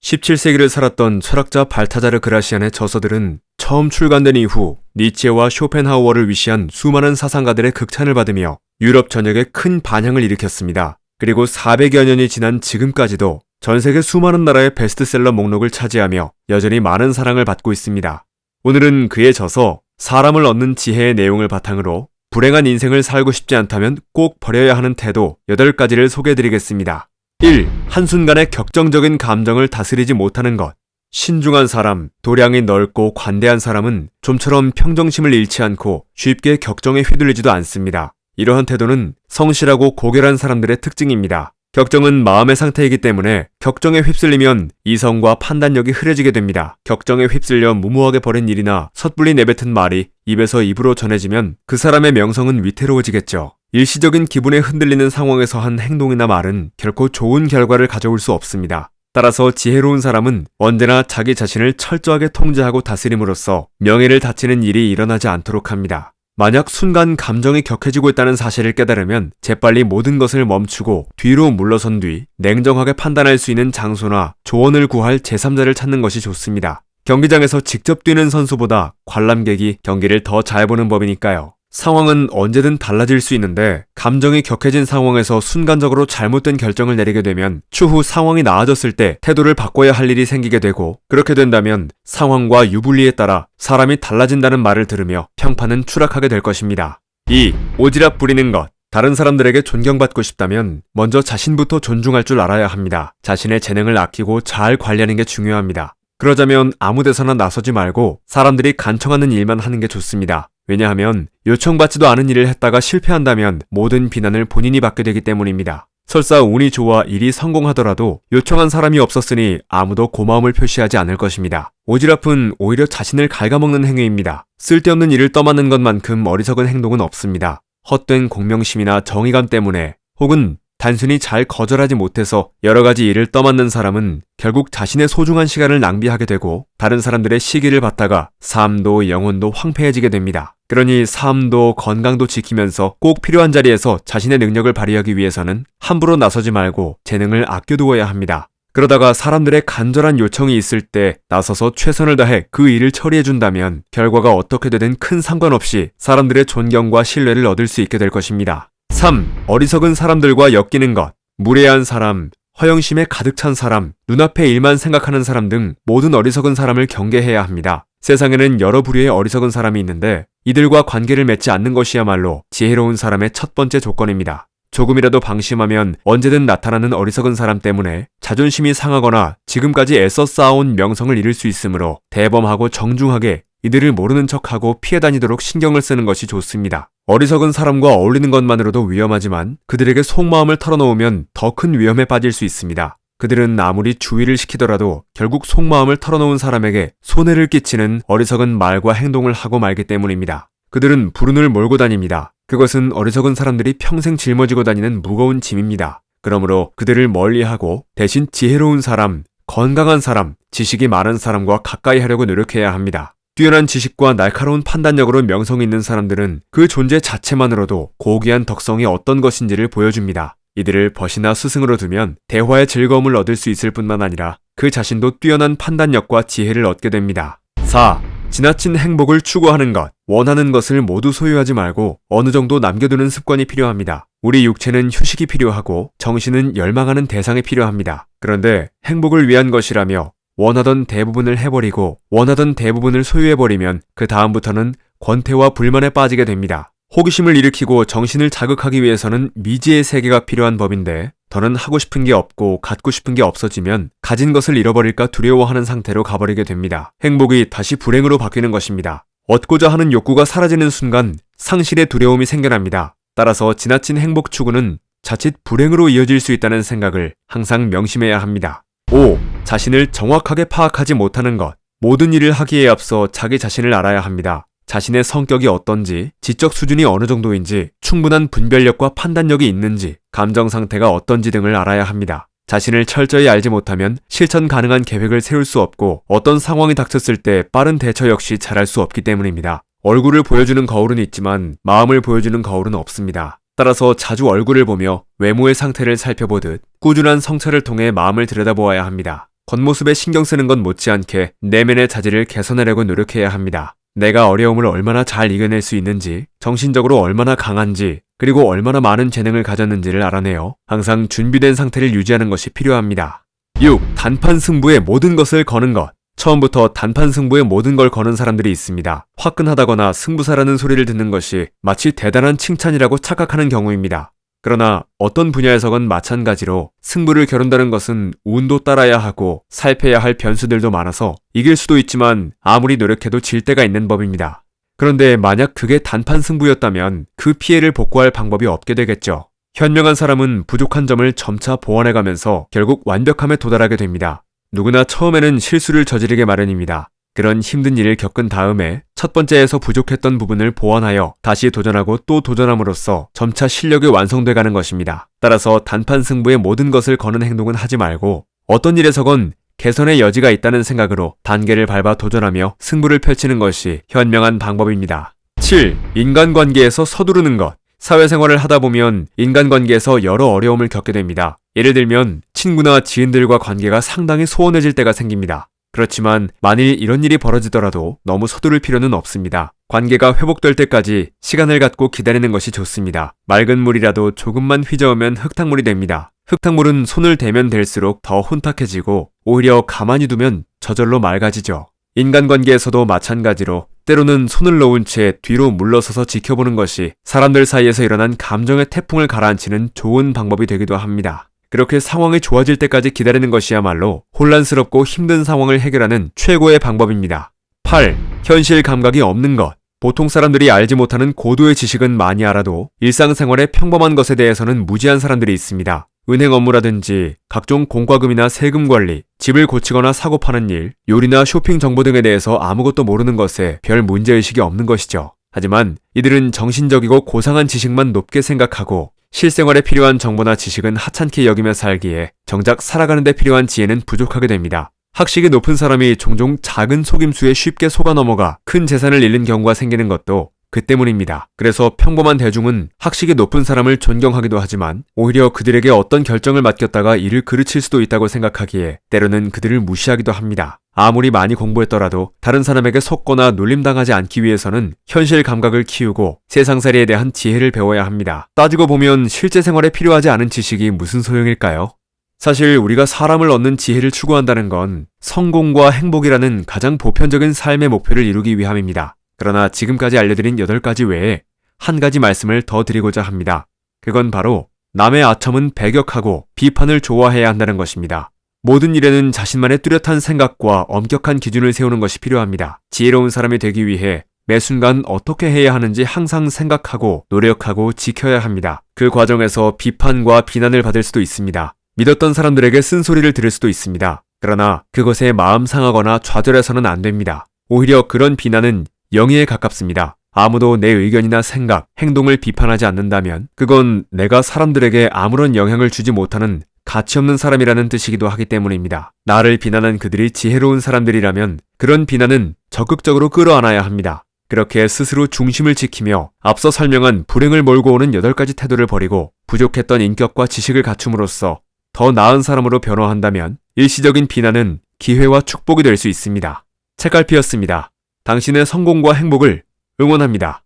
17세기를 살았던 철학자 발타자르 그라시안의 저서들은 처음 출간된 이후 니체와 쇼펜하우어를 위시한 수많은 사상가들의 극찬을 받으며 유럽 전역에 큰 반향을 일으켰습니다. 그리고 400여 년이 지난 지금까지도 전 세계 수많은 나라의 베스트셀러 목록을 차지하며 여전히 많은 사랑을 받고 있습니다. 오늘은 그의 저서 사람을 얻는 지혜의 내용을 바탕으로 불행한 인생을 살고 싶지 않다면 꼭 버려야 하는 태도 8가지를 소개해드리겠습니다. 1. 한순간의 격정적인 감정을 다스리지 못하는 것. 신중한 사람, 도량이 넓고 관대한 사람은 좀처럼 평정심을 잃지 않고 쉽게 격정에 휘둘리지도 않습니다. 이러한 태도는 성실하고 고결한 사람들의 특징입니다. 격정은 마음의 상태이기 때문에 격정에 휩쓸리면 이성과 판단력이 흐려지게 됩니다. 격정에 휩쓸려 무모하게 벌인 일이나 섣불리 내뱉은 말이 입에서 입으로 전해지면 그 사람의 명성은 위태로워지겠죠. 일시적인 기분에 흔들리는 상황에서 한 행동이나 말은 결코 좋은 결과를 가져올 수 없습니다. 따라서 지혜로운 사람은 언제나 자기 자신을 철저하게 통제하고 다스림으로써 명예를 다치는 일이 일어나지 않도록 합니다. 만약 순간 감정이 격해지고 있다는 사실을 깨달으면 재빨리 모든 것을 멈추고 뒤로 물러선 뒤 냉정하게 판단할 수 있는 장소나 조언을 구할 제3자를 찾는 것이 좋습니다. 경기장에서 직접 뛰는 선수보다 관람객이 경기를 더 잘 보는 법이니까요. 상황은 언제든 달라질 수 있는데 감정이 격해진 상황에서 순간적으로 잘못된 결정을 내리게 되면 추후 상황이 나아졌을 때 태도를 바꿔야 할 일이 생기게 되고, 그렇게 된다면 상황과 유불리에 따라 사람이 달라진다는 말을 들으며 평판은 추락하게 될 것입니다. 2. 오지랖 부리는 것. 다른 사람들에게 존경받고 싶다면 먼저 자신부터 존중할 줄 알아야 합니다. 자신의 재능을 아끼고 잘 관리하는 게 중요합니다. 그러자면 아무 데서나 나서지 말고 사람들이 간청하는 일만 하는 게 좋습니다. 왜냐하면 요청받지도 않은 일을 했다가 실패한다면 모든 비난을 본인이 받게 되기 때문입니다. 설사 운이 좋아 일이 성공하더라도 요청한 사람이 없었으니 아무도 고마움을 표시하지 않을 것입니다. 오지랖은 오히려 자신을 갉아먹는 행위입니다. 쓸데없는 일을 떠맡는 것만큼 어리석은 행동은 없습니다. 헛된 공명심이나 정의감 때문에 혹은 단순히 잘 거절하지 못해서 여러 가지 일을 떠맡는 사람은 결국 자신의 소중한 시간을 낭비하게 되고 다른 사람들의 시기를 받다가 삶도 영혼도 황폐해지게 됩니다. 그러니 삶도 건강도 지키면서 꼭 필요한 자리에서 자신의 능력을 발휘하기 위해서는 함부로 나서지 말고 재능을 아껴두어야 합니다. 그러다가 사람들의 간절한 요청이 있을 때 나서서 최선을 다해 그 일을 처리해준다면 결과가 어떻게 되든 큰 상관없이 사람들의 존경과 신뢰를 얻을 수 있게 될 것입니다. 3. 어리석은 사람들과 엮이는 것. 무례한 사람, 허영심에 가득 찬 사람, 눈앞의 일만 생각하는 사람 등 모든 어리석은 사람을 경계해야 합니다. 세상에는 여러 부류의 어리석은 사람이 있는데 이들과 관계를 맺지 않는 것이야말로 지혜로운 사람의 첫 번째 조건입니다. 조금이라도 방심하면 언제든 나타나는 어리석은 사람 때문에 자존심이 상하거나 지금까지 애써 쌓아온 명성을 잃을 수 있으므로 대범하고 정중하게 이들을 모르는 척하고 피해 다니도록 신경을 쓰는 것이 좋습니다. 어리석은 사람과 어울리는 것만으로도 위험하지만 그들에게 속마음을 털어놓으면 더 큰 위험에 빠질 수 있습니다. 그들은 아무리 주의를 시키더라도 결국 속마음을 털어놓은 사람에게 손해를 끼치는 어리석은 말과 행동을 하고 말기 때문입니다. 그들은 불운을 몰고 다닙니다. 그것은 어리석은 사람들이 평생 짊어지고 다니는 무거운 짐입니다. 그러므로 그들을 멀리하고 대신 지혜로운 사람, 건강한 사람, 지식이 많은 사람과 가까이 하려고 노력해야 합니다. 뛰어난 지식과 날카로운 판단력으로 명성이 있는 사람들은 그 존재 자체만으로도 고귀한 덕성이 어떤 것인지를 보여줍니다. 이들을 벗이나 스승으로 두면 대화의 즐거움을 얻을 수 있을 뿐만 아니라 그 자신도 뛰어난 판단력과 지혜를 얻게 됩니다. 4. 지나친 행복을 추구하는 것. 원하는 것을 모두 소유하지 말고 어느 정도 남겨두는 습관이 필요합니다. 우리 육체는 휴식이 필요하고 정신은 열망하는 대상이 필요합니다. 그런데 행복을 위한 것이라며 원하던 대부분을 해버리고 원하던 대부분을 소유해버리면 그 다음부터는 권태와 불만에 빠지게 됩니다. 호기심을 일으키고 정신을 자극하기 위해서는 미지의 세계가 필요한 법인데 더는 하고 싶은 게 없고 갖고 싶은 게 없어지면 가진 것을 잃어버릴까 두려워하는 상태로 가버리게 됩니다. 행복이 다시 불행으로 바뀌는 것입니다. 얻고자 하는 욕구가 사라지는 순간 상실의 두려움이 생겨납니다. 따라서 지나친 행복 추구는 자칫 불행으로 이어질 수 있다는 생각을 항상 명심해야 합니다. 5. 자신을 정확하게 파악하지 못하는 것. 모든 일을 하기에 앞서 자기 자신을 알아야 합니다. 자신의 성격이 어떤지, 지적 수준이 어느 정도인지, 충분한 분별력과 판단력이 있는지, 감정 상태가 어떤지 등을 알아야 합니다. 자신을 철저히 알지 못하면 실천 가능한 계획을 세울 수 없고 어떤 상황이 닥쳤을 때 빠른 대처 역시 잘할 수 없기 때문입니다. 얼굴을 보여주는 거울은 있지만 마음을 보여주는 거울은 없습니다. 따라서 자주 얼굴을 보며 외모의 상태를 살펴보듯 꾸준한 성찰을 통해 마음을 들여다보아야 합니다. 겉모습에 신경 쓰는 건 못지않게 내면의 자질을 개선하려고 노력해야 합니다. 내가 어려움을 얼마나 잘 이겨낼 수 있는지, 정신적으로 얼마나 강한지, 그리고 얼마나 많은 재능을 가졌는지를 알아내어 항상 준비된 상태를 유지하는 것이 필요합니다. 6. 단판 승부에 모든 것을 거는 것. 처음부터 단판 승부에 모든 걸 거는 사람들이 있습니다. 화끈하다거나 승부사라는 소리를 듣는 것이 마치 대단한 칭찬이라고 착각하는 경우입니다. 그러나 어떤 분야에서건 마찬가지로 승부를 겨룬다는 것은 운도 따라야 하고 살펴야 할 변수들도 많아서 이길 수도 있지만 아무리 노력해도 질 때가 있는 법입니다. 그런데 만약 그게 단판 승부였다면 그 피해를 복구할 방법이 없게 되겠죠. 현명한 사람은 부족한 점을 점차 보완해가면서 결국 완벽함에 도달하게 됩니다. 누구나 처음에는 실수를 저지르게 마련입니다. 그런 힘든 일을 겪은 다음에 첫 번째에서 부족했던 부분을 보완하여 다시 도전하고 또 도전함으로써 점차 실력이 완성돼가는 것입니다. 따라서 단판 승부에 모든 것을 거는 행동은 하지 말고 어떤 일에서건 개선의 여지가 있다는 생각으로 단계를 밟아 도전하며 승부를 펼치는 것이 현명한 방법입니다. 7. 인간관계에서 서두르는 것. 사회생활을 하다 보면 인간관계에서 여러 어려움을 겪게 됩니다. 예를 들면 친구나 지인들과 관계가 상당히 소원해질 때가 생깁니다. 그렇지만 만일 이런 일이 벌어지더라도 너무 서두를 필요는 없습니다. 관계가 회복될 때까지 시간을 갖고 기다리는 것이 좋습니다. 맑은 물이라도 조금만 휘저으면 흙탕물이 됩니다. 흙탕물은 손을 대면 될수록 더 혼탁해지고 오히려 가만히 두면 저절로 맑아지죠. 인간관계에서도 마찬가지로 때로는 손을 놓은 채 뒤로 물러서서 지켜보는 것이 사람들 사이에서 일어난 감정의 태풍을 가라앉히는 좋은 방법이 되기도 합니다. 그렇게 상황이 좋아질 때까지 기다리는 것이야말로 혼란스럽고 힘든 상황을 해결하는 최고의 방법입니다. 8. 현실 감각이 없는 것. 보통 사람들이 알지 못하는 고도의 지식은 많이 알아도 일상생활의 평범한 것에 대해서는 무지한 사람들이 있습니다. 은행 업무라든지 각종 공과금이나 세금 관리, 집을 고치거나 사고 파는 일, 요리나 쇼핑 정보 등에 대해서 아무것도 모르는 것에 별 문제의식이 없는 것이죠. 하지만 이들은 정신적이고 고상한 지식만 높게 생각하고 실생활에 필요한 정보나 지식은 하찮게 여기며 살기에 정작 살아가는 데 필요한 지혜는 부족하게 됩니다. 학식이 높은 사람이 종종 작은 속임수에 쉽게 속아 넘어가 큰 재산을 잃는 경우가 생기는 것도 그 때문입니다. 그래서 평범한 대중은 학식이 높은 사람을 존경하기도 하지만 오히려 그들에게 어떤 결정을 맡겼다가 이를 그르칠 수도 있다고 생각하기에 때로는 그들을 무시하기도 합니다. 아무리 많이 공부했더라도 다른 사람에게 속거나 놀림당하지 않기 위해서는 현실 감각을 키우고 세상살이에 대한 지혜를 배워야 합니다. 따지고 보면 실제 생활에 필요하지 않은 지식이 무슨 소용일까요? 사실 우리가 사람을 얻는 지혜를 추구한다는 건 성공과 행복이라는 가장 보편적인 삶의 목표를 이루기 위함입니다. 그러나 지금까지 알려드린 8가지 외에 한 가지 말씀을 더 드리고자 합니다. 그건 바로 남의 아첨은 배격하고 비판을 좋아해야 한다는 것입니다. 모든 일에는 자신만의 뚜렷한 생각과 엄격한 기준을 세우는 것이 필요합니다. 지혜로운 사람이 되기 위해 매 순간 어떻게 해야 하는지 항상 생각하고 노력하고 지켜야 합니다. 그 과정에서 비판과 비난을 받을 수도 있습니다. 믿었던 사람들에게 쓴소리를 들을 수도 있습니다. 그러나 그것에 마음 상하거나 좌절해서는 안 됩니다. 오히려 그런 비난은 영예에 가깝습니다. 아무도 내 의견이나 생각, 행동을 비판하지 않는다면 그건 내가 사람들에게 아무런 영향을 주지 못하는 가치없는 사람이라는 뜻이기도 하기 때문입니다. 나를 비난한 그들이 지혜로운 사람들이라면 그런 비난은 적극적으로 끌어안아야 합니다. 그렇게 스스로 중심을 지키며 앞서 설명한 불행을 몰고 오는 8가지 태도를 버리고 부족했던 인격과 지식을 갖춤으로써 더 나은 사람으로 변화한다면 일시적인 비난은 기회와 축복이 될 수 있습니다. 책갈피였습니다. 당신의 성공과 행복을 응원합니다.